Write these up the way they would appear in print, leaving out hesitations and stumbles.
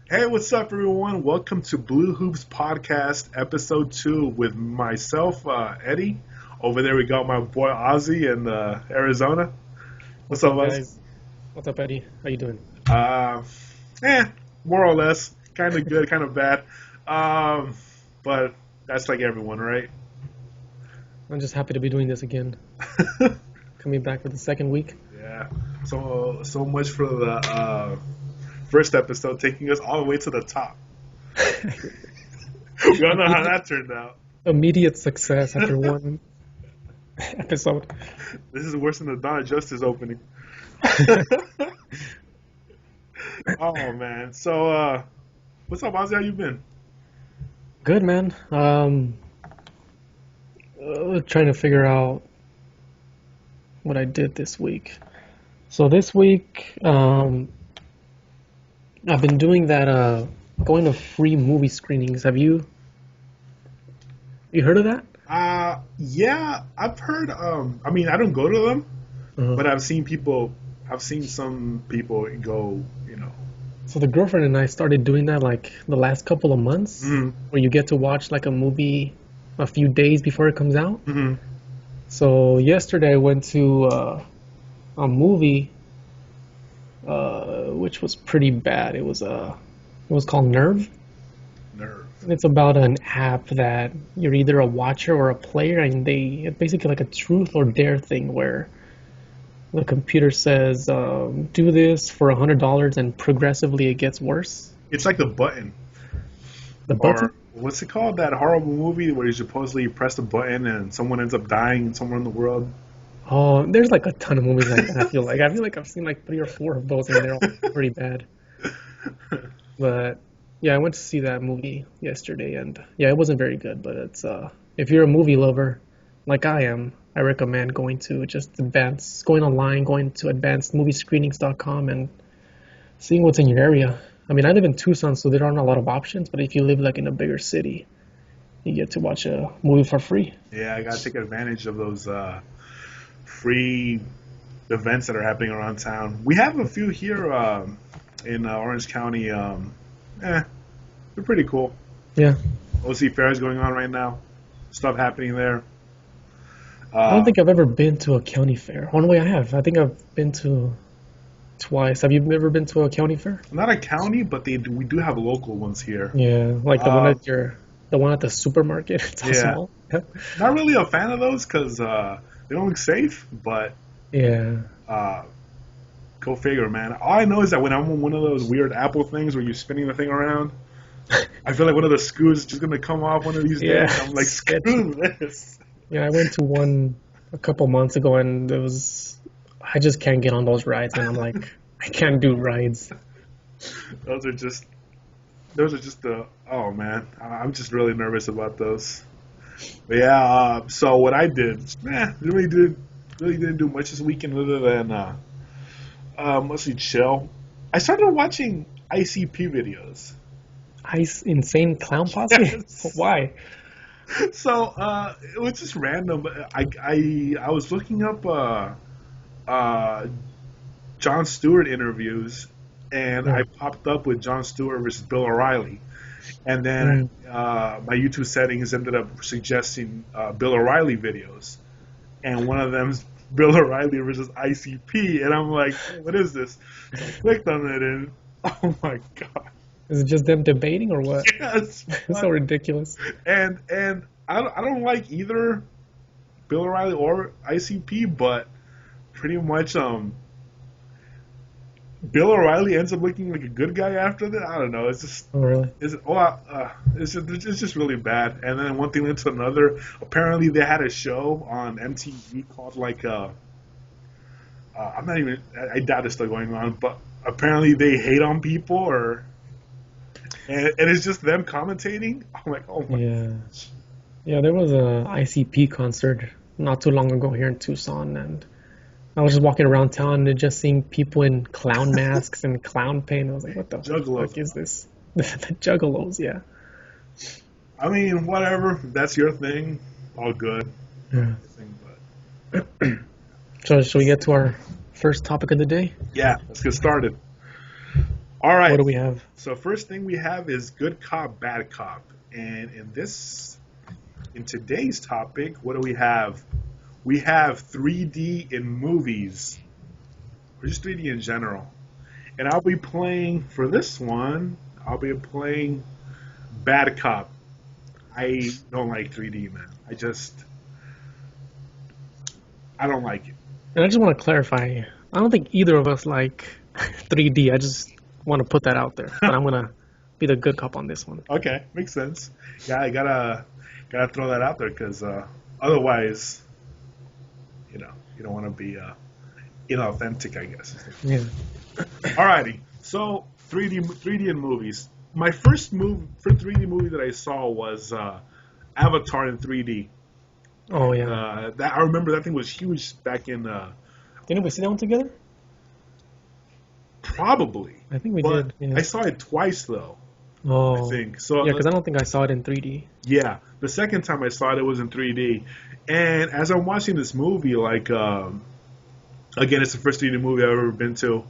Hey, what's up, everyone? Welcome to BlooHoops Podcast, Ep.2, with myself, Eddie. Over there, we got my boy Ozzy in Arizona. What's What's up, up, Ozzy? guys? What's up, Eddie? How you doing? Uh, More or less, kind of good, kind of bad. But that's like everyone, right? I'm just happy to be doing this again. Coming back for the second week. Yeah. So much for the first episode, taking us all the way to the top. We all know how that turned out. Immediate success after one episode. This is worse than the Dawn of Justice opening. Oh man. So what's up, Ozzy? How you been? Good, man. Trying to figure out what I did this week. So this week, I've been doing that, going to free movie screenings. Have you heard of that? Yeah, I've heard. I mean, I don't go to them, Uh, but I've seen people. I've seen some people go. so the girlfriend and I started doing that like the last couple of months, Mm-hmm, where you get to watch like a movie a few days before it comes out. mm-hmm. So yesterday I went to a movie, which was pretty bad. It was called Nerve, Nerve. and it's about an app that you're either a watcher or a player, and it's basically like a truth or dare thing where the computer says, "Do this for $100," and progressively it gets worse. It's like the button, The or button. what's it called? That horrible movie where you supposedly press the button and someone ends up dying somewhere in the world. Oh, there's like a ton of movies like that. I feel like I've seen like 3 or 4 of those, and they're all pretty bad. But yeah, I went to see that movie yesterday, and yeah, it wasn't very good. But it's if you're a movie lover, like I am, I recommend going online, going to advancedmoviescreenings.com, and seeing what's in your area. I mean, I live in Tucson, so there aren't a lot of options. But if you live like in a bigger city, you get to watch a movie for free. Yeah, I gotta take advantage of those free events that are happening around town. We have a few here in Orange County. They're pretty cool. Yeah, OC Fair is going on right now. Stuff happening there. I don't Uh, think I've ever been to a county fair. One way I have. I think I've been to twice. Have you ever been to a county fair? Not a county, but we do have local ones here. Yeah, like Uh, the one at the supermarket. It's all yeah, small. Yeah. not really a fan of those because they don't look safe. But Yeah. uh, go figure, man. All I know is that when I'm on one of those weird Apple things where you're spinning the thing around, I feel like one of the screws is just gonna come off one of these Yeah. days. I'm like, Sketchy. screw this. Yeah, I went to one a couple months ago, and I just can't get on those rides, and I'm like, I can't do rides. Those are just the oh man, I'm just really nervous about those. But yeah, so what I did, really didn't do much this weekend other than mostly chill. I started watching ICP videos. Insane clown posse? Yes. Why? So it was just random. I was looking up uh, Jon Stewart interviews, and I Yeah. popped up with Jon Stewart versus Bill O'Reilly. And then my YouTube settings ended up suggesting Bill O'Reilly videos, and one of them's Bill O'Reilly versus ICP, and I'm like, what is this? So I clicked on it, and oh my god, Is it just them debating or what? yes! It's so ridiculous. And I don't like either Bill O'Reilly or ICP, but pretty much Bill O'Reilly ends up looking like a good guy after that. I don't know. It's just Oh, really? it's just really bad. And then one thing led to another. Apparently, they had a show on MTV called like I'm not even. I doubt it's still going on, but apparently they hate on people and it's just them commentating. I'm like, oh my. Yeah. Yeah, there was a ICP concert not too long ago here in Tucson, and I was just walking around town and just seeing people in clown masks and clown paint. I was like, what the Juggalos. fuck is this? The Juggalos, yeah. I mean, whatever. If that's your thing. All good. Yeah. But So, shall we get to our first topic of the day? yeah, let's get started. All What right. do we have? So first thing we have is good cop, bad cop, and in today's topic, what do we have? We have 3D in movies, or just 3D in general. And I'll be playing for this one. I'll be playing bad cop. I don't like 3D, man. I don't like it. And I just want to clarify. I don't think either of us like 3D. I just want to put that out there. But I'm gonna be the good cop on this one. Okay, makes sense. Yeah, I gotta throw that out there because otherwise, you don't want to be inauthentic, I guess. Yeah. Alrighty, so 3D in movies. My first move for 3D movie that I saw was Avatar in 3D. Oh yeah. That I remember that thing was huge back in Didn't we see that one together? probably. I think we But did. Yeah. I saw it twice though. Oh. I think so. Yeah, because I don't think I saw it in 3D. Yeah, the second time I saw it, it was in 3D. And as I'm watching this movie, like, again, it's the first 3D movie I've ever been to.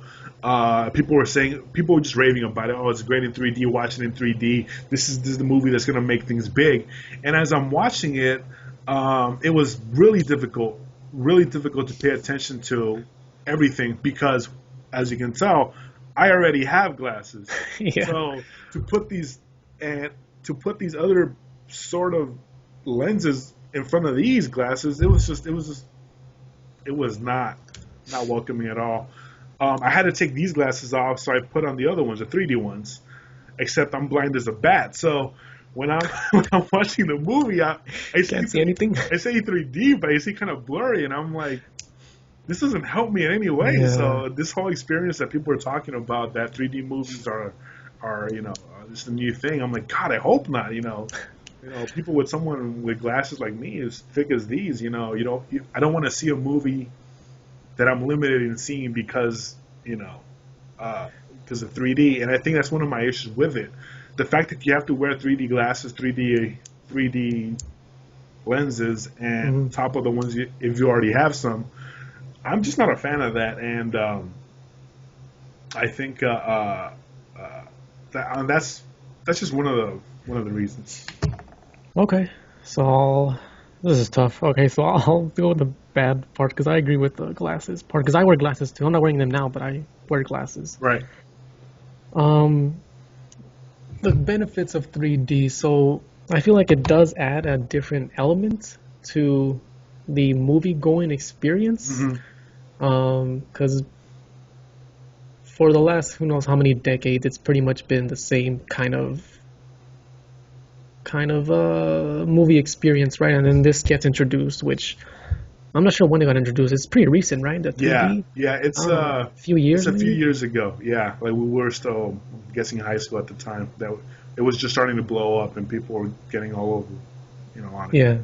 People were just raving about it. Oh, it's great in 3D. Watching it in 3D. This is the movie that's gonna make things big. And as I'm watching it, it was really difficult to pay attention to everything because, as you can tell, I already have glasses. Yeah. So to put these other sort of lenses in front of these glasses, it was not welcoming at all. I had to take these glasses off, so I put on the other ones, the 3D ones. Except I'm blind as a bat, so when I'm when I'm watching the movie, I Can't see anything. I say 3D, but I see kind of blurry, and I'm like, this doesn't help me in any way. Yeah. So this whole experience that people are talking about, that 3D movies are just a new thing. I'm like, God, I hope not. People with someone with glasses like me as thick as these, I don't want to see a movie that I'm limited in seeing because of 3D. And I think that's one of my issues with it. The fact that you have to wear 3D glasses, 3D lenses, and top of the ones if you already have some. I'm just not a fan of that, and I think that's just one of the reasons. Okay. This is tough. Okay, so I'll go with the bad part because I agree with the glasses part because I wear glasses too. I'm not wearing them now, but I wear glasses. Right. The benefits of 3D. So I feel like it does add a different element to the movie-going experience. Because for the last who knows how many decades, it's pretty much been the same kind of movie experience, right? And then this gets introduced, which I'm not sure when it got introduced. It's pretty recent, right? The 3D? Yeah, it's a few years. It's a few maybe? years ago. Yeah, like we were still guessing high school at the time. That it was just starting to blow up, and people were getting all over, on it. Yeah.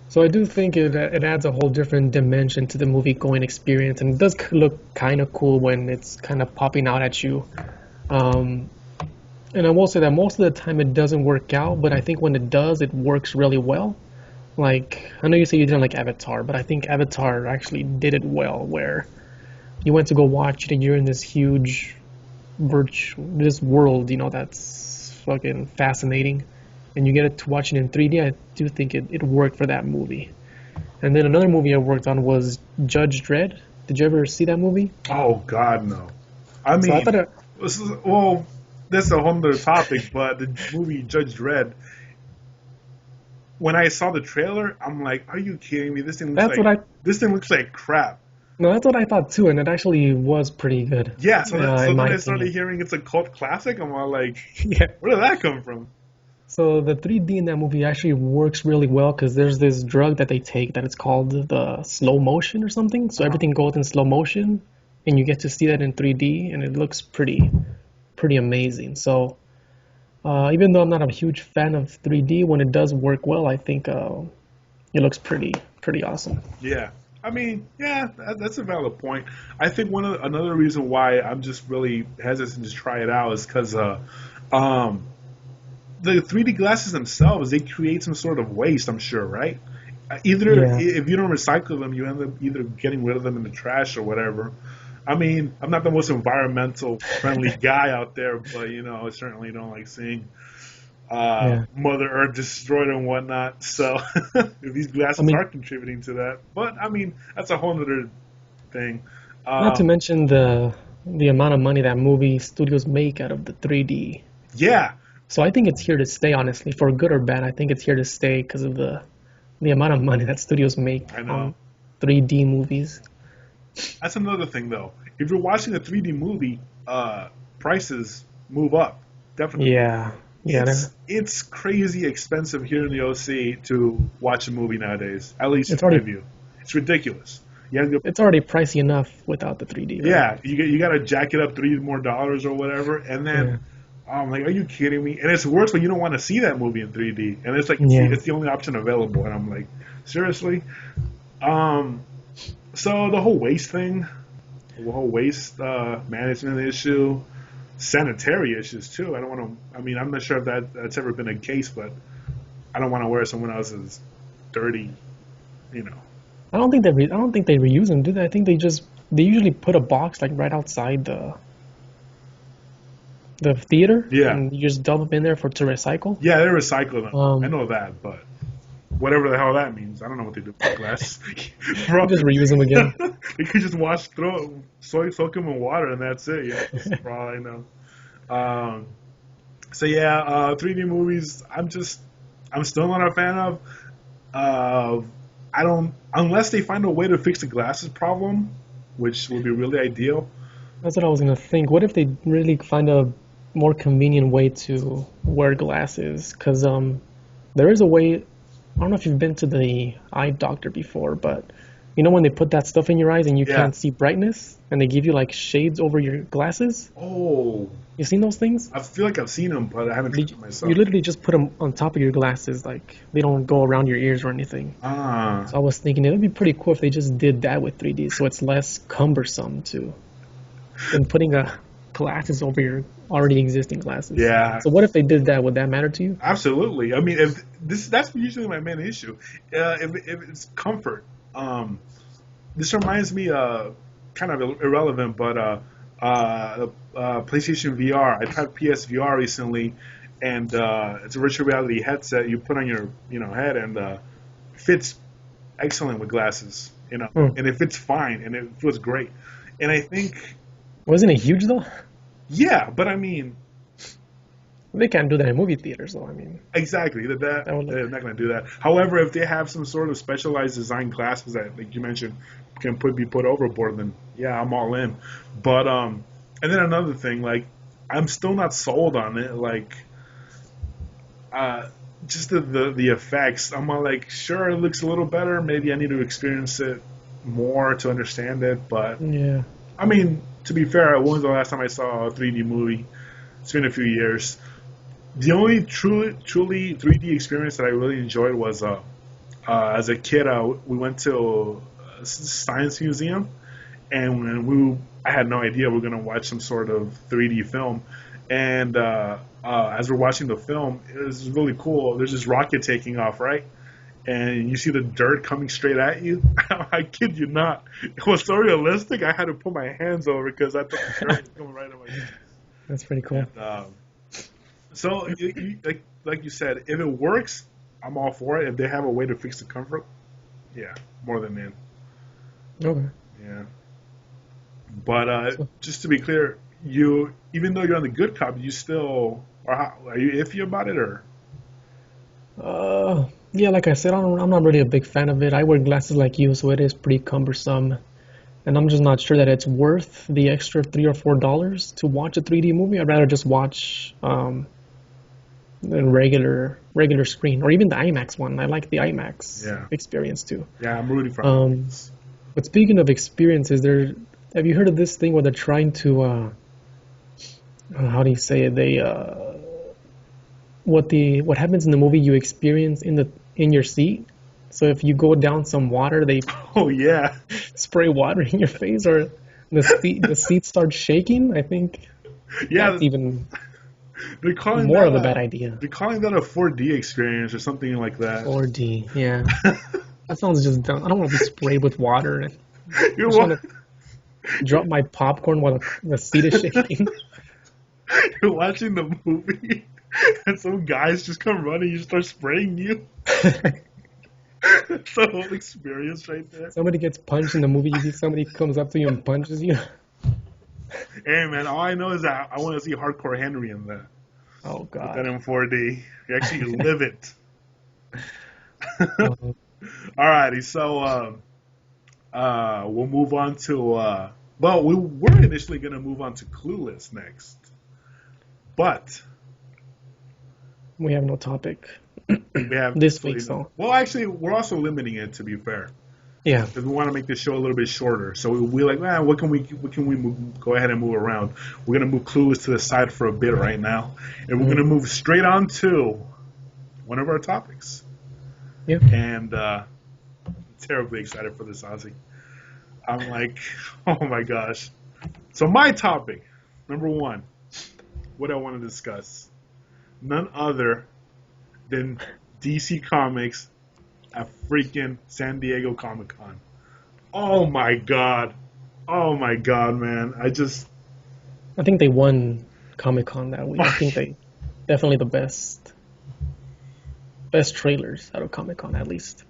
So I do think it adds a whole different dimension to the movie going experience, and it does look kind of cool when it's kind of popping out at you. And I will say that most of the time it doesn't work out, but I think when it does, it works really well. Like, I know you say you didn't like Avatar, but I think Avatar actually did it well, where you went to go watch it and you're in this huge this world, that's fucking fascinating. And you get to watch it in 3D, I do think it worked for that movie. And then another movie I worked on was Judge Dredd. Did you ever see that movie? Oh, God, no. I mean, I thought that's a whole other topic, but the movie Judge Dredd, when I saw the trailer, I'm like, are you kidding me? This thing looks like crap. No, that's what I thought too, and it actually was pretty good. Yeah, so then I started hearing it's a cult classic, I'm all like, yeah. Where did that come from? So the 3D in that movie actually works really well because there's this drug that they take that it's called the slow motion or something. So everything goes in slow motion, and you get to see that in 3D, and it looks pretty amazing. So even though I'm not a huge fan of 3D, when it does work well, I think it looks pretty awesome. Yeah. I mean, yeah, that's a valid point. I think another reason why I'm just really hesitant to try it out is because the 3D glasses themselves, they create some sort of waste, I'm sure, right? If you don't recycle them, you end up either getting rid of them in the trash or whatever. I mean, I'm not the most environmental friendly guy out there, but I certainly don't like seeing Yeah. Mother Earth destroyed and whatnot. So if these I glasses mean, are contributing to that, but I mean, that's a whole other thing. not to Um, mention the amount of money that movie studios make out of the 3D. yeah, So I think it's here to stay, honestly, for good or bad. I think it's here to stay because of the amount of money that studios make I know. on 3D movies. That's another thing, though. If you're watching a 3D movie, prices move up. Definitely. Yeah, yeah, It's crazy expensive here in the OC to watch a movie nowadays. At least it's in my already view, it's ridiculous. You it's already pricey enough without the 3D, right? yeah, you got to jack it up $3 more or whatever, and then I'm like, are you kidding me? And it's worse when you don't want to see that movie in 3D, and it's like Yeah. it's the only option available, and I'm like, seriously. So the whole waste thing, the whole waste management issue, sanitary issues too. I don't want to. I mean, I'm not sure if that's ever been a case, but I don't want to wear someone else's dirty, you know. I don't think I don't think they reuse them, do they? I think they usually put a box like right outside the theater, Yeah. and you just dump them in there to recycle. Yeah, they recycle them. Um, I know that, but whatever the hell that means, I don't know what they do with glass. You just reuse them again. They could just soak them in water, and that's it. Yeah, that's for all I know. So yeah, 3D movies. I'm still not a fan of. I don't unless they find a way to fix the glasses problem, which would be really ideal. That's what I was gonna think. What if they really find a more convenient way to wear glasses? Because there is a way. I don't know if you've been to the eye doctor before, but you know when they put that stuff in your eyes and you Yeah. can't see brightness, and they give you like shades over your glasses. Oh, You seen those things? I feel like I've seen them, but I haven't tried it myself. You literally just put them on top of your glasses, like they don't go around your ears or anything. Ah, So I was thinking it would be pretty cool if they just did that with 3D, so it's less cumbersome than putting glasses over your already existing glasses. yeah. So what if they did that? Would that matter to you? Absolutely. I mean, if that's usually my main issue. If it's comfort. This reminds me, kind of irrelevant, but PlayStation VR. I tried PSVR recently, and it's a virtual reality headset you put on your head, and fits excellent with glasses. And it fits fine, and it feels great. And I think, Wasn't it huge though? yeah, but I mean. They can't do that in movie theaters though. I mean, Exactly. They're not going to do that. However, if they have some sort of specialized design glasses that, like you mentioned, can be put overboard, then yeah, I'm all in. But and then another thing, like I'm still not sold on it. Like, just the effects. I'm all like, sure, it looks a little better. Maybe I need to experience it more to understand it. But yeah. I mean, to be fair, when was the last time I saw a 3D movie? It's been a few years. The only truly 3D experience that I really enjoyed was as a kid. We went to a science museum, and I had no idea we were going to watch some sort of 3D film. And as we're watching the film, it was really cool. There's this rocket taking off, right? And you see the dirt coming straight at you. I kid you not. It was so realistic, I had to put my hands over because I thought the dirt was coming right at my face. That's pretty cool. And, so, like you said, if it works, I'm all for it. If they have a way to fix the comfort, yeah, more than in. Okay. Yeah. But just to be clear, even though you're on the good cop, you still are you iffy about it, or? Yeah, like I said, I'm not really a big fan of it. I wear glasses like you, so it is pretty cumbersome. And I'm just not sure that it's worth the extra $3 or $4 to watch a 3D movie. I'd rather just watch a regular screen, or even the IMAX one. I like the IMAX experience too. Yeah, I'm rooting for it. But speaking of experiences, have you heard of this thing where they're trying to how do you say it? What happens in the movie you experience in your seat. So if you go down some water, they spray water in your face, or the seat starts shaking. I think that's even they're calling more that of a bad idea. They're calling that a 4D experience or something like that. 4D, yeah. That sounds just dumb. I don't want to be sprayed with water. drop my popcorn while the seat is shaking. You're watching the movie, and some guys just come running, you start spraying you. It's the whole experience right there. Somebody gets punched in the movie. Somebody comes up to you and punches you. Hey man, all I know is that I want to see Hardcore Henry in that. Oh With that God. in 4D. You actually live it. Um, Alrighty, so we'll move on to well, we were initially gonna move on to Clueless next. But we have no topic we have this week, so well actually we're also limiting it, to be fair. yeah. Because we want to make this show a little bit shorter. So we're like, man, what can we go ahead and move around? We're gonna move Clueless to the side for a bit right now. And we're gonna move straight on to one of our topics. Yeah. And terribly excited for this, Ozzy. I'm like, oh my gosh. So my topic, number one, what I want to discuss, none other than DC Comics at freaking San Diego Comic-Con. Oh my god. Oh my god, man. I think they won Comic-Con that week. I think they definitely the best trailers out of Comic-Con, at least.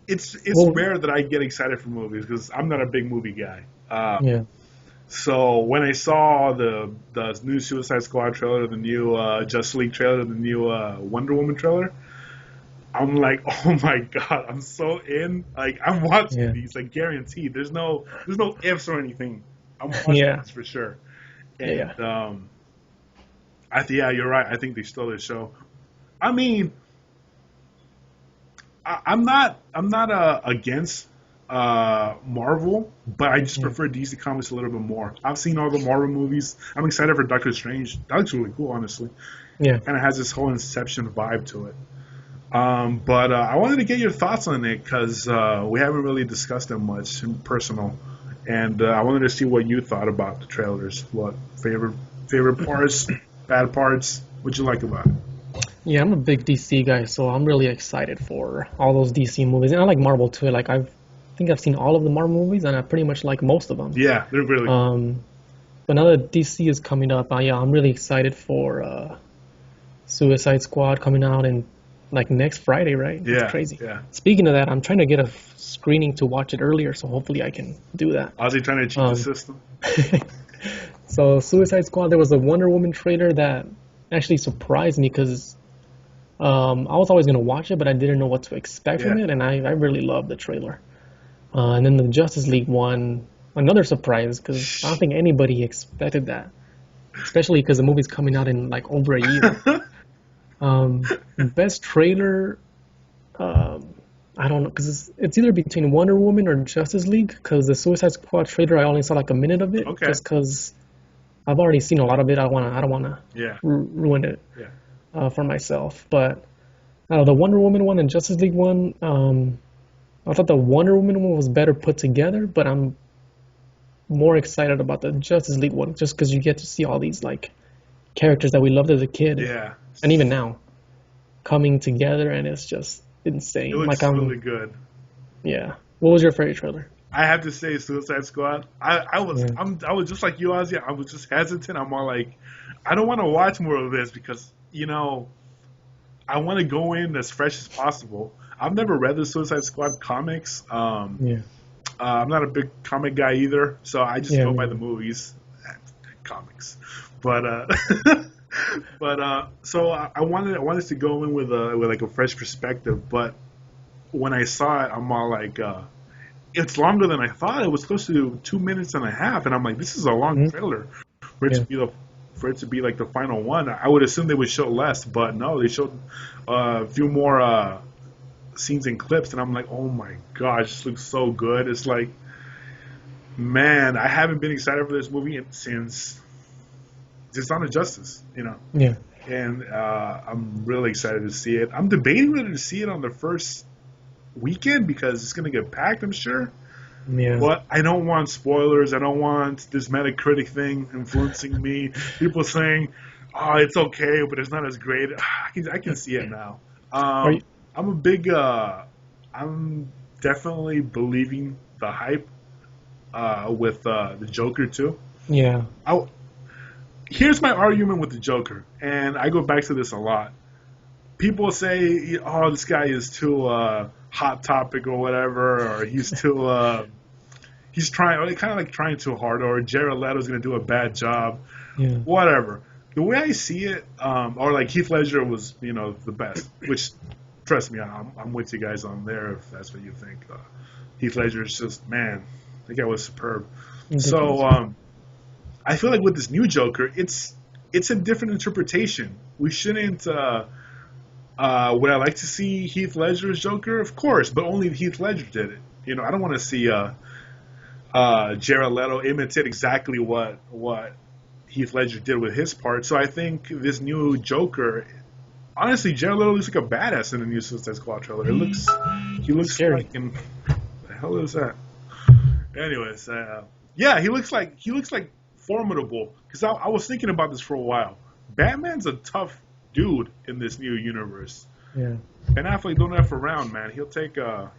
It's Well, rare that I get excited for movies because I'm not a big movie guy. Yeah. So when I saw the new Suicide Squad trailer, the new Justice League trailer, the new Wonder Woman trailer, I'm like, oh my god, I'm so in. Like I'm watching these, like guaranteed. There's no ifs or anything. I'm watching this for sure. And you're right. I think they stole the show. I mean, I'm not against Marvel, but I just prefer DC Comics a little bit more. I've seen all the Marvel movies. I'm excited for Doctor Strange. That looks really cool, honestly. Yeah. Kind of has this whole Inception vibe to it. But I wanted to get your thoughts on it because we haven't really discussed it much in personal, and I wanted to see what you thought about the trailers. What favorite parts, bad parts? What'd you like about it? Yeah, I'm a big DC guy, so I'm really excited for all those DC movies. And I like Marvel too. Like I think I've seen all of the Marvel movies, and I pretty much like most of them. Yeah, they're really cool. But now that DC is coming up, I'm really excited for Suicide Squad coming out in like next Friday, right? Yeah, That's crazy. yeah. Speaking of that, I'm trying to get a screening to watch it earlier, so hopefully I can do that. Ozzy trying to cheat the system. So Suicide Squad, there was a Wonder Woman trailer that actually surprised me because I was always going to watch it, but I didn't know what to expect from it, and I really loved the trailer. And then the Justice League one, another surprise because I don't think anybody expected that, especially because the movie's coming out in like over a year. Best trailer, I don't know, because it's either between Wonder Woman or Justice League, because the Suicide Squad trailer, I only saw like a minute of it, just because I've already seen a lot of it. I don't want to ruin it for myself. But the Wonder Woman one and Justice League one, I thought the Wonder Woman one was better put together, but I'm more excited about the Justice League one, just because you get to see all these like characters that we loved as a kid, and even now, coming together, and it's just insane. It looks really good. Yeah. What was your favorite trailer? I have to say Suicide Squad. I was just like you, Ozzy. I was just hesitant. I'm more like, I don't want to watch more of this because, I want to go in as fresh as possible. I've never read the Suicide Squad comics. I'm not a big comic guy either, so I just go by the movies, comics. But so I wanted to go in with like a fresh perspective. But when I saw it, I'm all like, it's longer than I thought. It was close to 2 minutes and a half, and I'm like, this is a long trailer for it to be like the final one. I would assume they would show less, but no, they showed a few more scenes and clips, and I'm like, oh my gosh, this looks so good. It's like, man, I haven't been excited for this movie since Dawn of Justice, Yeah. And I'm really excited to see it. I'm debating whether to see it on the first weekend because it's going to get packed, I'm sure. Yeah. But I don't want spoilers. I don't want this Metacritic thing influencing me. People saying, "Oh, it's okay, but it's not as great." I can see it now. I'm a big. I'm definitely believing the hype with the Joker too. Yeah. Here's my argument with the Joker, and I go back to this a lot. People say, "Oh, this guy is too hot topic or whatever," or he's too he's trying, kind of like trying too hard, or Jared Leto's going to do a bad job, whatever. The way I see it, or like Heath Ledger was, the best. Which, trust me, I'm with you guys on there if that's what you think. Heath Ledger is just, man, the guy was superb. So I feel like with this new Joker, it's a different interpretation. We shouldn't. Would I like to see Heath Ledger's Joker? Of course, but only Heath Ledger did it. I don't want to see Jared Leto imitate exactly what Heath Ledger did with his part. So I think this new Joker, honestly, Jared Leto looks like a badass in the new Suicide Squad trailer. He looks scary. what the hell is that? Anyways, yeah, he looks like formidable. Because I was thinking about this for a while. Batman's a tough dude in this new universe. Yeah. Ben Affleck don't F around, man. He'll take on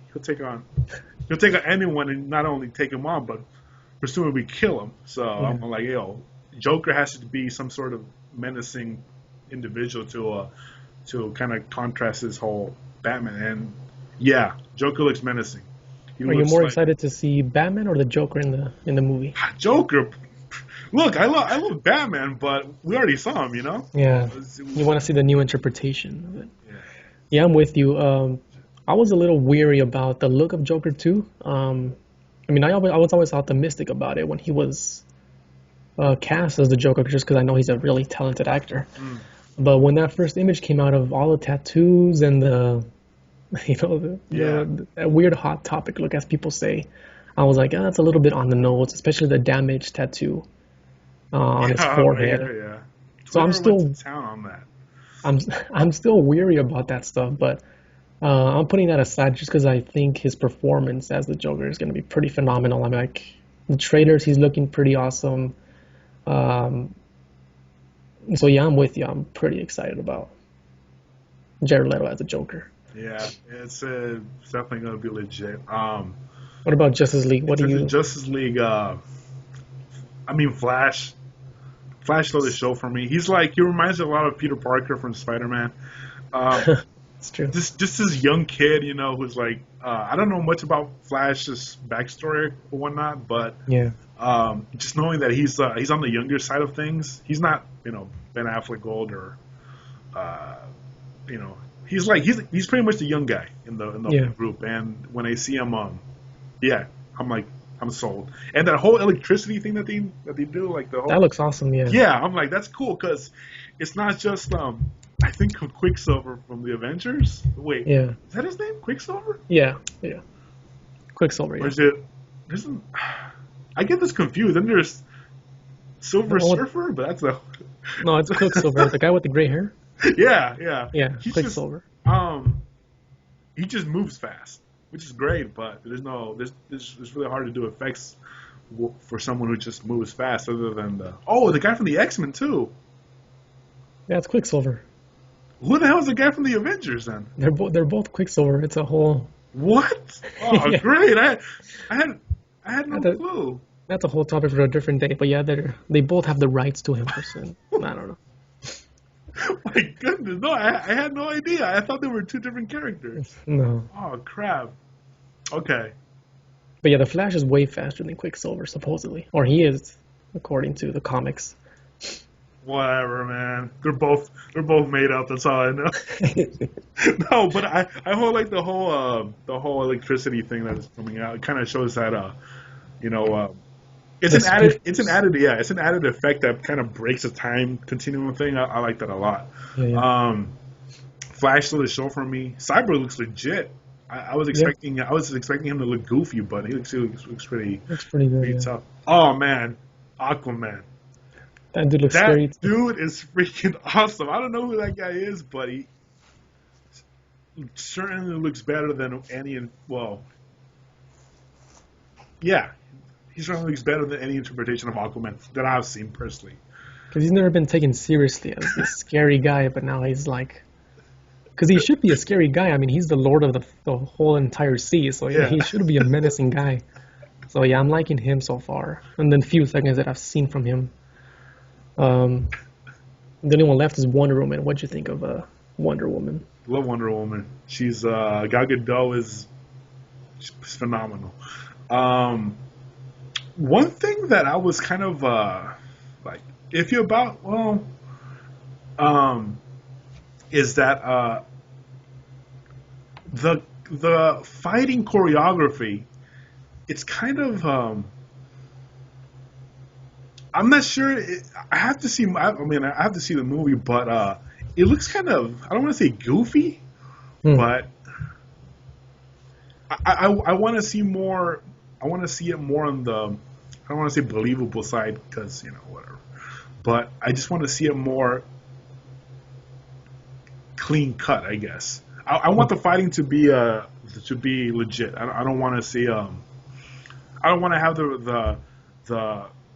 anyone and not only take him on, but presumably kill him. So I'm like, Joker has to be some sort of menacing individual to kind of contrast his whole Batman. And yeah, Joker looks menacing. Are you more excited to see Batman or the Joker in the movie? Joker. Look, I love Batman, but we already saw him, Yeah. You want to see the new interpretation of it. Yeah, I'm with you. I was a little weary about the look of Joker too. I was always optimistic about it when he was cast as the Joker, just because I know he's a really talented actor. But when that first image came out of all the tattoos and the weird hot topic look, as people say, I was like, that's a little bit on the nose, especially the damaged tattoo on his forehead. Yeah. So I'm still went to town on that. I'm still weary about that stuff, but I'm putting that aside just because I think his performance as the Joker is going to be pretty phenomenal. I mean, like the trailers, he's looking pretty awesome. So yeah, I'm with you. I'm pretty excited about Jared Leto as a Joker. Yeah, it's definitely going to be legit. What about Justice League? Justice League? Flash. Flash stole the show for me. He reminds me a lot of Peter Parker from Spider-Man. It's true. Just this young kid, who's like, I don't know much about Flash's backstory or whatnot, but just knowing that he's on the younger side of things. He's not, Ben Affleck old or, he's pretty much the young guy in the group. And when I see him, I'm like, I'm sold. And that whole electricity thing that they do, like the whole... That looks awesome, yeah. Yeah, I'm like, that's cool, because it's not just, I think, Quicksilver from the Avengers. Wait, is that his name? Quicksilver? Yeah. Quicksilver, yeah. Or is it... I get this confused. Then there's Silver Surfer, but that's a... No, it's Quicksilver, the guy with the gray hair. Yeah. Yeah, Quicksilver. He just moves fast, which is great, but it's really hard to do effects for someone who just moves fast, other than the guy from the X-Men too. Yeah, it's Quicksilver. Who the hell is the guy from the Avengers then? They're both Quicksilver. It's a whole... What? Oh, great! I had no clue. That's a whole topic for a different day. But yeah, they both have the rights to him. I don't know. My goodness, no, I had no idea. I thought they were two different characters. No. Oh, crap. Okay. But yeah, the Flash is way faster than Quicksilver, supposedly. Or he is, according to the comics. Whatever, man. They're both made up, that's all I know. No, but I hold like the whole electricity thing that is coming out. It kind of shows that it's an added effect that kind of breaks the time continuum thing. I like that a lot. Yeah. Flash stole the show from me. Cyborg looks legit. I was expecting him to look goofy, but he looks pretty good, tough. Oh man, Aquaman. That dude looks scary. That dude is freaking awesome. I don't know who that guy is, but he certainly looks better than any. Well, yeah. He certainly looks better than any interpretation of Aquaman that I've seen personally. Because he's never been taken seriously as this scary guy, but now he's like... Because he should be a scary guy. I mean, he's the lord of the whole entire sea, so he should be a menacing guy. So yeah, I'm liking him so far. And then few seconds that I've seen from him. Um, the only one left is Wonder Woman. What'd you think of Wonder Woman? Love Wonder Woman. She's Gal Gadot is she's phenomenal. One thing that I was kind of like iffy about, is that the fighting choreography. It's kind of I'm not sure. I have to see. I mean, I have to see the movie, but it looks kind of. I don't want to say goofy, but I want to see more. I want to see it more on the. I don't want to say believable side because whatever, but I just want to see it more clean cut. I guess I want the fighting to be legit. I don't want to see I don't want to have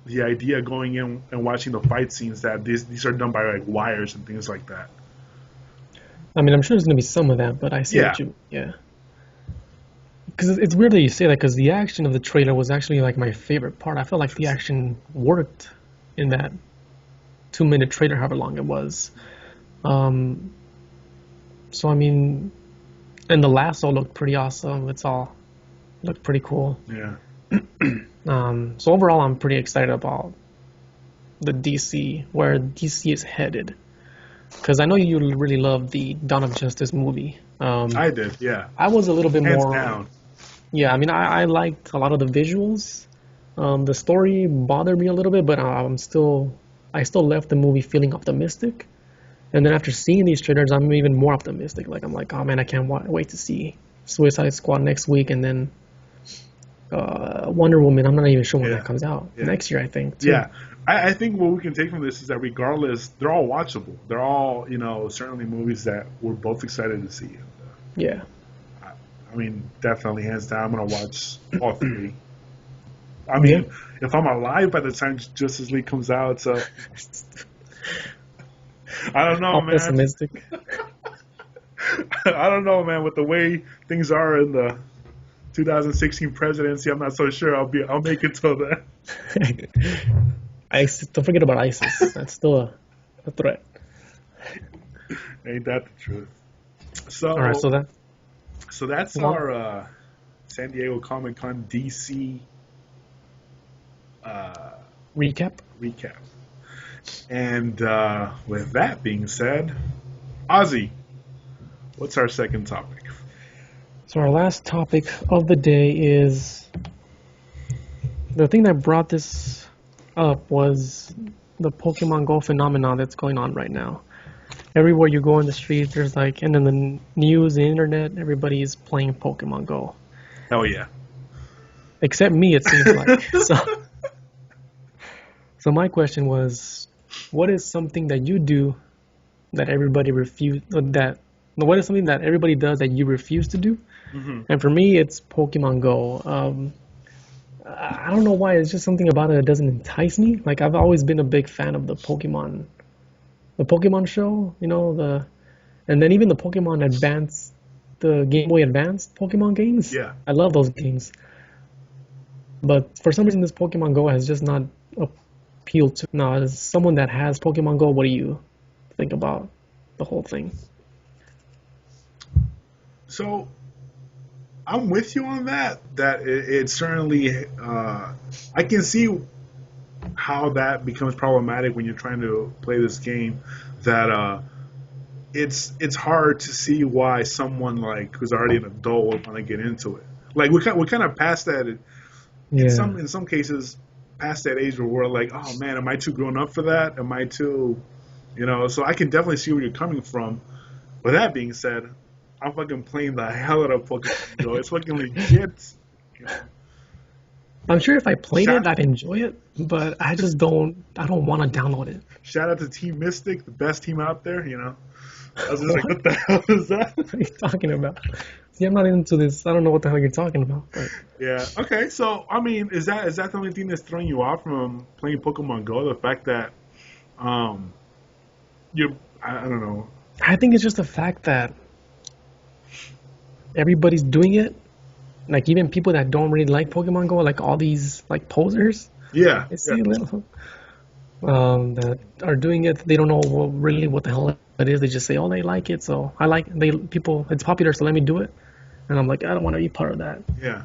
the idea going in and watching the fight scenes that these are done by like wires and things like that. I mean, I'm sure there's gonna be some of that, but I see what you, Because it's weird that you say that, because the action of the trailer was actually like my favorite part. I felt like the action worked in that 2-minute trailer, however long it was. So I mean, and the lasso looked pretty awesome. It's all looked pretty cool. Yeah. So overall, I'm pretty excited about the DC, where DC is headed. Because I know you really loved the Dawn of Justice movie. I did, yeah. I was a little bit Hands more. down. Yeah, I mean, I liked a lot of the visuals. The story bothered me a little bit, but I still left the movie feeling optimistic. And then after seeing these trailers, I'm even more optimistic. Like, I'm like, oh man, I can't wait to see Suicide Squad next week, and then Wonder Woman. I'm not even sure when that comes out. Next year, I think. Too. Yeah. I think what we can take from this is that regardless, they're all watchable. They're all, certainly movies that we're both excited to see. Yeah. I mean, definitely, hands down, I'm going to watch all three. I mean, if I'm alive by the time Justice League comes out, so... I don't know, man. Pessimistic. I don't know, man. With the way things are in the 2016 presidency, I'm not so sure I'll make it till then. Don't forget about ISIS. That's still a threat. Ain't that the truth? So, all right, so that's our San Diego Comic-Con DC recap. And with that being said, Ozzy, what's our second topic? So our last topic of the day is the thing that brought this up was the Pokemon Go phenomenon that's going on right now. Everywhere you go in the street, there's like, and in the news, the internet, everybody's playing Pokemon Go. Hell yeah. Except me, it seems like. So my question was, what is something that you do that everybody what is something that everybody does that you refuse to do? Mm-hmm. And for me, it's Pokemon Go. I don't know why. It's just something about it that doesn't entice me. Like, I've always been a big fan of the Pokemon show, and then even the Pokemon Advance, the Game Boy Advance Pokemon games. Yeah. I love those games. But for some reason, this Pokemon Go has just not appealed to. Now, as someone that has Pokemon Go, what do you think about the whole thing? So, I'm with you on that. That it certainly, I can see how that becomes problematic when you're trying to play this game. That it's hard to see why someone like who's already an adult would want to get into it. Like we're kind of past that. Yeah. In some cases, past that age where we're like, oh man, am I too grown up for that? Am I too, So I can definitely see where you're coming from. With that being said, I'm fucking playing the hell out of Pokemon Go. It's fucking legit. I'm sure if I played it, I'd enjoy it, but I just don't. I don't want to download it. Shout out to Team Mystic, the best team out there. I was just like, what the hell is that? What are you talking about? See, I'm not into this. I don't know what the hell you're talking about. But. Yeah. Okay. So, I mean, is that the only thing that's throwing you off from playing Pokemon Go? The fact that, I don't know. I think it's just the fact that everybody's doing it, like even people that don't really like Pokemon Go, like all these like posers, Yeah. I see little that are doing it. They don't know really what the hell it is. They just say, oh, they like it, so I like people. It's popular, so let me do it. And I'm like, I don't want to be part of that. Yeah.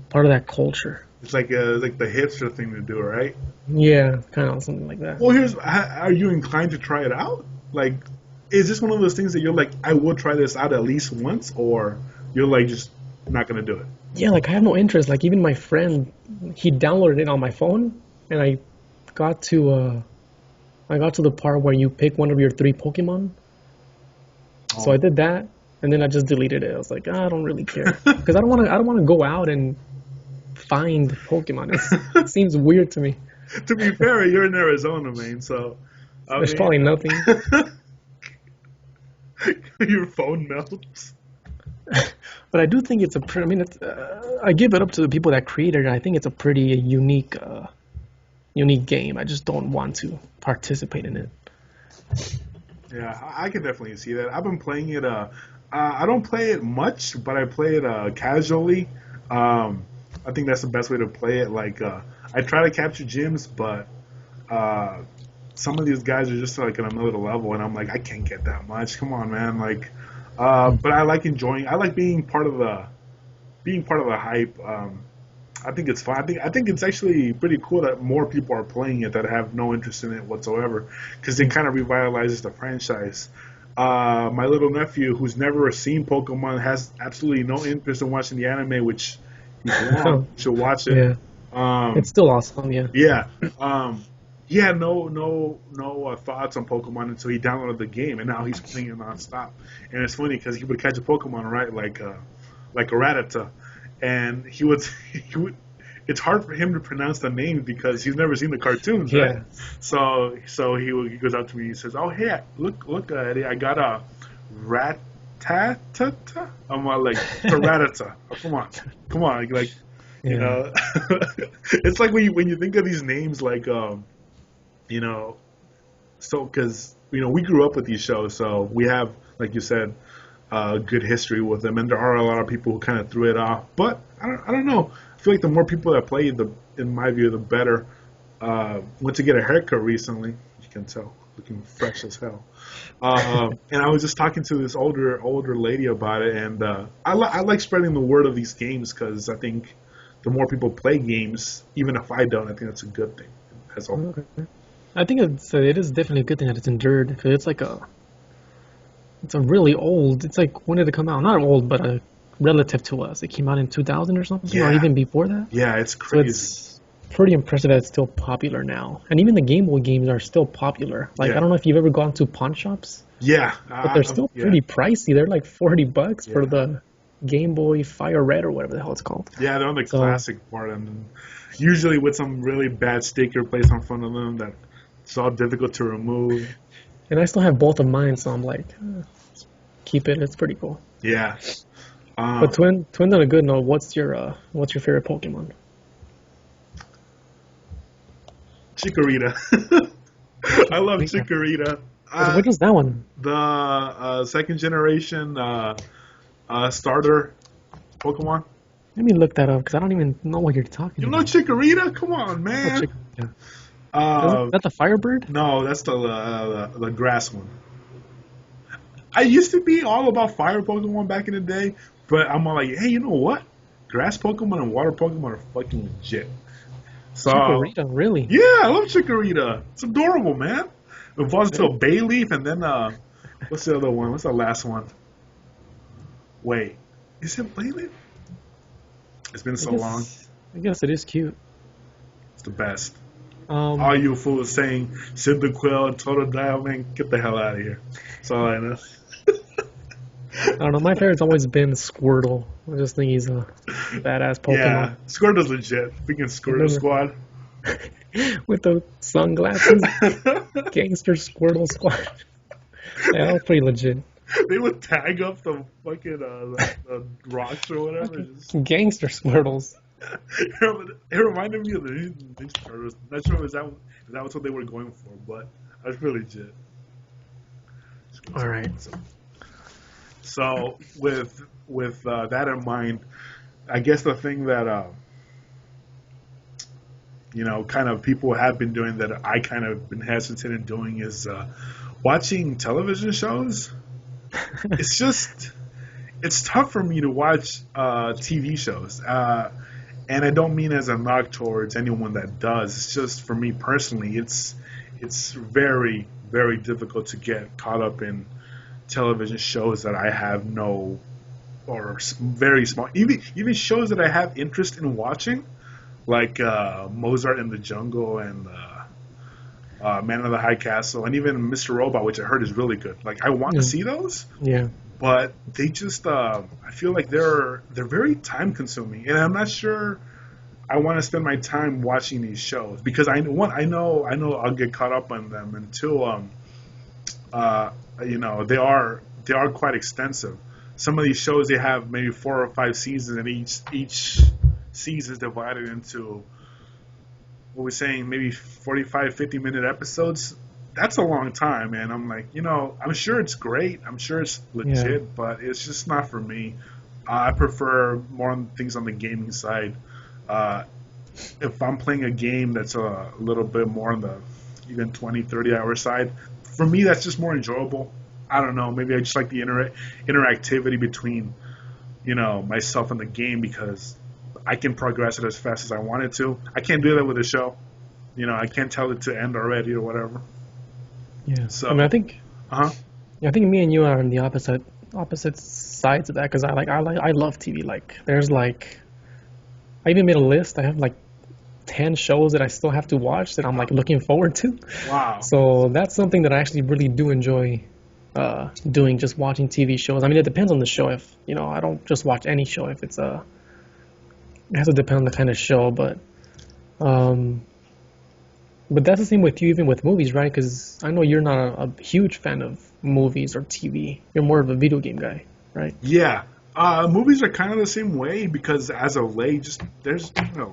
Part of that culture. It's like the hipster thing to do, right? Yeah, kind of something like that. Well, are you inclined to try it out? Like, is this one of those things that you're like, I will try this out at least once, or you're like just not gonna do it? Yeah, like I have no interest. Like even my friend, he downloaded it on my phone, and I got to the part where you pick one of your 3 Pokemon. Oh. So I did that, and then I just deleted it. I was like, I don't really care because I don't want to go out and find Pokemon. It seems weird to me. To be fair, you're in Arizona, man, so There's probably nothing. Your phone melts. But I do think it's I give it up to the people that created it. I think it's a pretty unique game. I just don't want to participate in it. Yeah, I can definitely see that. I've been playing it. I don't play it much, but I play it casually. I think that's the best way to play it. Like, I try to capture gyms, but some of these guys are just like at another level, and I'm like, I can't get that much. Come on, man. Like, but I like enjoying. I like being part of the hype. I think it's fun. I think it's actually pretty cool that more people are playing it that have no interest in it whatsoever, because it kind of revitalizes the franchise. My little nephew, who's never seen Pokemon, has absolutely no interest in watching the anime, which you should watch it. Yeah. It's still awesome, yeah. Yeah. He had no thoughts on Pokemon until he downloaded the game, and now he's playing it nonstop. And it's funny because he would catch a Pokemon, right, like a Rattata, and he would. It's hard for him to pronounce the name because he's never seen the cartoons, right? Yeah. So he goes up to me and he says, "Oh, hey, look, Eddie, I got a Rattata." I'm like, "It's a Rattata." Oh, come on, like, you know, it's like when you think of these names, like, you know, so because we grew up with these shows, so we have, like you said, good history with them, and there are a lot of people who kind of threw it off. But I don't know. I feel like the more people that play, in my view, the better. Went to get a haircut recently. You can tell, looking fresh as hell. And I was just talking to this older lady about it, and I like spreading the word of these games because I think the more people play games, even if I don't, I think that's a good thing. As a whole. Okay. I think it is definitely a good thing that it's endured because it's like it's a really old. It's like, when did it come out? Not old, but relative to us. It came out in 2000 or something, or even before that. Yeah, it's crazy. So it's pretty impressive that it's still popular now. And even the Game Boy games are still popular. Like, I don't know if you've ever gone to pawn shops. Yeah. But they're still pretty pricey. They're like $40 for the Game Boy Fire Red or whatever the hell it's called. Yeah, they're on the classic part, and usually with some really bad sticker placed on front of them that it's all difficult to remove. And I still have both of mine, so I'm like, keep it. It's pretty cool. Yeah. But Twin, on a good note, what's your favorite Pokemon? Chikorita. I love Chikorita. Which was that one? The second generation starter Pokemon. Let me look that up because I don't even know what you're talking about. You know Chikorita? Come on, man. Is that the Firebird? No, that's the grass one. I used to be all about fire Pokemon back in the day, but I'm all like, hey, you know what? Grass Pokemon and water Pokemon are fucking legit. So, Chikorita, really? Yeah, I love Chikorita. It's adorable, man. It evolves into a Bayleaf, and then, what's the other one? What's the last one? Wait, is it Bayleaf? It's been so long. I guess it is cute. It's the best. All you fools saying Cyndaquil and Totodile, man, get the hell out of here. That's all I know. I don't know. My favorite's always been Squirtle. I just think he's a badass Pokemon. Yeah, Squirtle's legit. Speaking of Squirtle Squad. With the sunglasses. Gangster Squirtle Squad. Yeah, that was pretty legit. They would tag up the fucking the rocks or whatever. Gangster Squirtles. It reminded me of the Ninja Turtles. Not sure if that was what they were going for, but that's pretty legit. All right. So with that in mind, I guess the thing that kind of people have been doing that I kind of been hesitant in doing is watching television shows. It's just it's tough for me to watch TV shows, and I don't mean as a knock towards anyone that does. It's just for me personally, it's very very difficult to get caught up in television shows that I have no or very small even shows that I have interest in watching, like Mozart in the Jungle and Man of the High Castle and even Mr. Robot, which I heard is really good. Like I want to see those, Yeah. but they just I feel like they're very time consuming, and I'm not sure I want to spend my time watching these shows because I know I'll get caught up on them, and two they are quite extensive. Some of these shows they have maybe 4 or 5 seasons, and each season is divided into what we're saying maybe 45, 50-minute episodes. That's a long time, and I'm like, I'm sure it's great. I'm sure it's legit, but it's just not for me. I prefer more on things on the gaming side. If I'm playing a game that's a little bit more on the even 20, 30-hour side, for me that's just more enjoyable. I don't know. Maybe I just like the interactivity between, myself and the game because I can progress it as fast as I want it to. I can't do that with a show. I can't tell it to end already or whatever. Yeah. So, I mean, I think me and you are on the opposite sides of that because I love TV. Like, there's like, I even made a list. I have like 10 shows that I still have to watch that I'm like looking forward to. Wow. So that's something that I actually really do enjoy doing, just watching TV shows. I mean, it depends on the show. If I don't just watch any show. If it's it has to depend on the kind of show. But that's the same with you, even with movies, right? Because I know you're not a huge fan of movies or TV. You're more of a video game guy, right? Yeah. Movies are kind of the same way because as of late, there's been a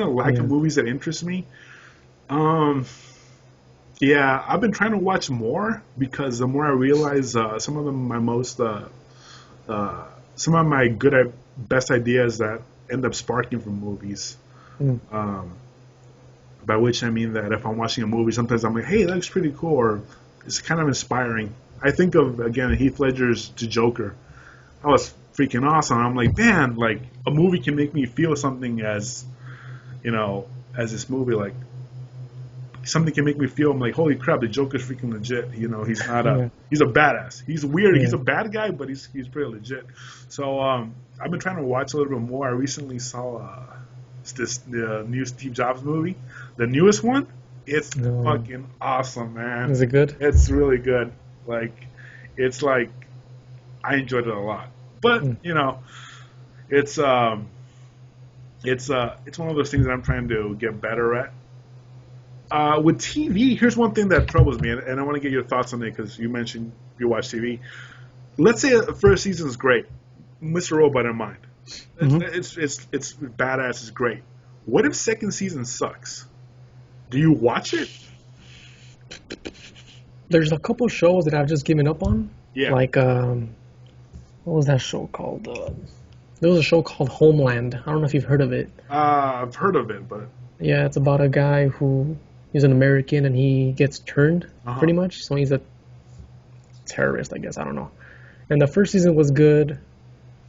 lack of movies that interest me. Yeah, I've been trying to watch more because the more I realize some of my best ideas that end up sparking from movies. By which I mean that if I'm watching a movie, sometimes I'm like, hey, that looks pretty cool, or it's kind of inspiring. I think of, again, Heath Ledger's The Joker. That was freaking awesome. I'm like, man, like, a movie can make me feel something as this movie, like, something can make me feel, I'm like, holy crap, the Joker's freaking legit. He's not he's a badass. He's weird. Yeah. He's a bad guy, but he's pretty legit. So I've been trying to watch a little bit more. I recently saw the new Steve Jobs movie, the newest one. It's fucking awesome, man. Is it good? It's really good. Like, it's like I enjoyed it a lot. But it's one of those things that I'm trying to get better at. With TV, here's one thing that troubles me, and I want to get your thoughts on it because you mentioned you watch TV. Let's say the first season is great, Mr. Robot in mind. It's badass, it's great. What if second season sucks? Do you watch it? There's a couple shows that I've just given up on. Yeah. Like, what was that show called? There was a show called Homeland. I don't know if you've heard of it. I've heard of it, but... Yeah, it's about a guy he's an American and he gets turned, pretty much. So he's a terrorist, I guess. I don't know. And the first season was good.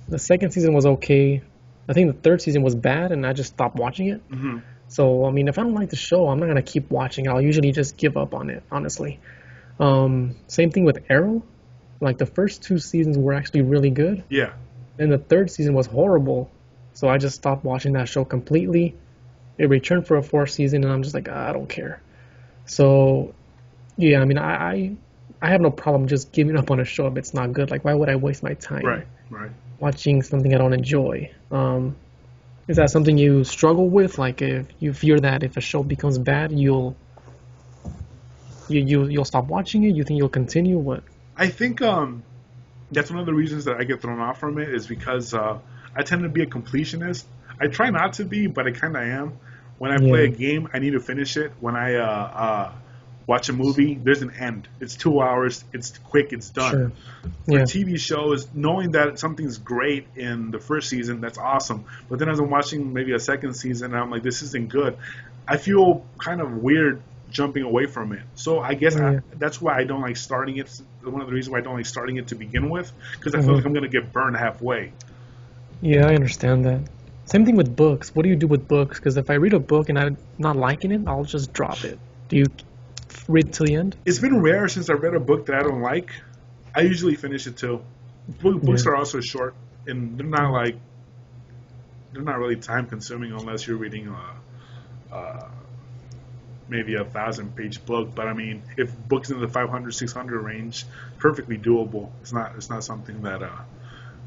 The second season was okay. I think the third season was bad, and I just stopped watching it. So, I mean, if I don't like the show, I'm not going to keep watching it. I'll usually just give up on it, honestly. Same thing with Arrow. Like, the first 2 seasons were actually really good. Yeah. And the third season was horrible. So I just stopped watching that show completely. It returned for a 4th season, and I'm just like, I don't care. So, yeah, I mean, I have no problem just giving up on a show if it's not good. Like, why would I waste my time right. watching something I don't enjoy? Is that something you struggle with? Like, if you fear that if a show becomes bad, you'll stop watching it? You think you'll continue? What? I think that's one of the reasons that I get thrown off from it is because I tend to be a completionist. I try not to be, but I kind of am. When I play a game, I need to finish it. When I watch a movie, there's an end. It's 2 hours. It's quick. It's done. Sure. For Yeah. TV shows, knowing that something's great in the first season, that's awesome. But then as I'm watching maybe a second season, and I'm like, this isn't good. I feel kind of weird jumping away from it. So I guess Yeah. that's why I don't like starting it. One of the reasons why I don't like starting it to begin with, because I feel like I'm going to get burned halfway. Yeah, I understand that. Same thing with books. What do you do with books? Because if I read a book and I'm not liking it, I'll just drop it. Do you read till the end? It's been rare since I read a book that I don't like. I usually finish it too. Books Yeah. are also short, and they're not really time consuming unless you're reading maybe a 1,000-page book. But I mean, if books in the 500, 600 range, perfectly doable. It's not something that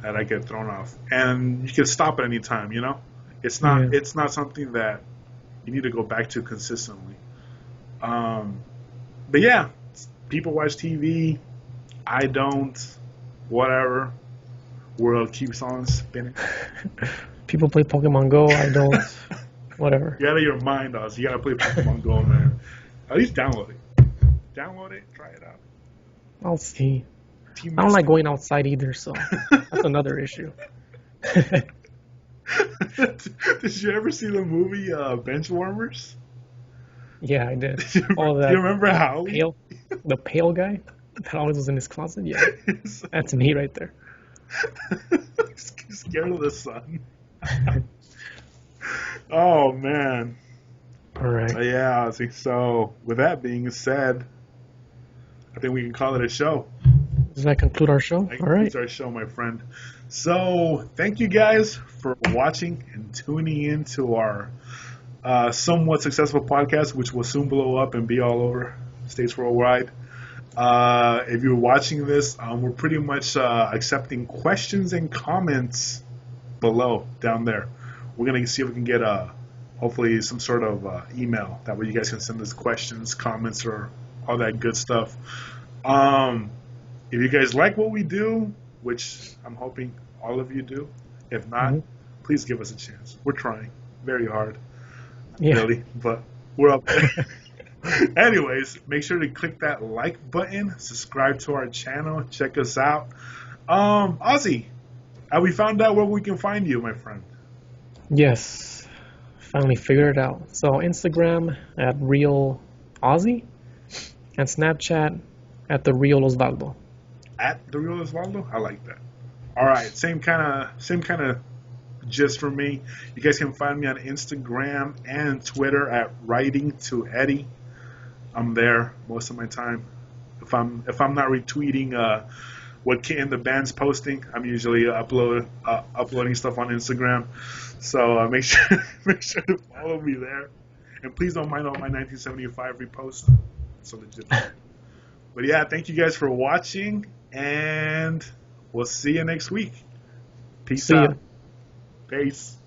I get thrown off, and you can stop at any time. You know, it's not something that you need to go back to consistently. But yeah, people watch TV. I don't. Whatever. World keeps on spinning. People play Pokemon Go. I don't. Whatever. You're out of your mind, Oz. You gotta play Pokemon Go, man. At least download it. Download it. Try it out. I'll see. Team I don't like Messenger. going outside either, so that's another issue. Did you ever see the movie Benchwarmers? Yeah, I did. Do All that you remember Howie? the pale guy that always was in his closet. Yeah, that's me right there. Scared of the sun. Oh man. All right. Yeah. So with that being said, I think we can call it a show. Does that conclude our show? That All right. concludes our show, my friend. So thank you guys for watching and tuning in to our somewhat successful podcast, which will soon blow up and be all over states worldwide. If you're watching this, we're pretty much accepting questions and comments below down there. We're going to see if we can get hopefully some sort of email. That way you guys can send us questions, comments, or all that good stuff. If you guys like what we do, which I'm hoping all of you do, if not, please give us a chance. We're trying very hard, really, but we're up there. Anyways, make sure to click that like button, subscribe to our channel, check us out. Ozzy, we found out where we can find you, my friend. Yes. Finally figured it out. So Instagram at Real Ozzy and Snapchat at the Real Osvaldo. At the Real Osvaldo? I like that. All right, same kind of gist for me. You guys can find me on Instagram and Twitter at Writing to Eddy. I'm there most of my time. If I'm not retweeting what Kit and the band's posting, I'm usually uploading stuff on Instagram. So make sure to follow me there, and please don't mind all my 1975 reposts. It's a legit. But yeah, thank you guys for watching, and we'll see you next week. Peace See ya. out. Peace.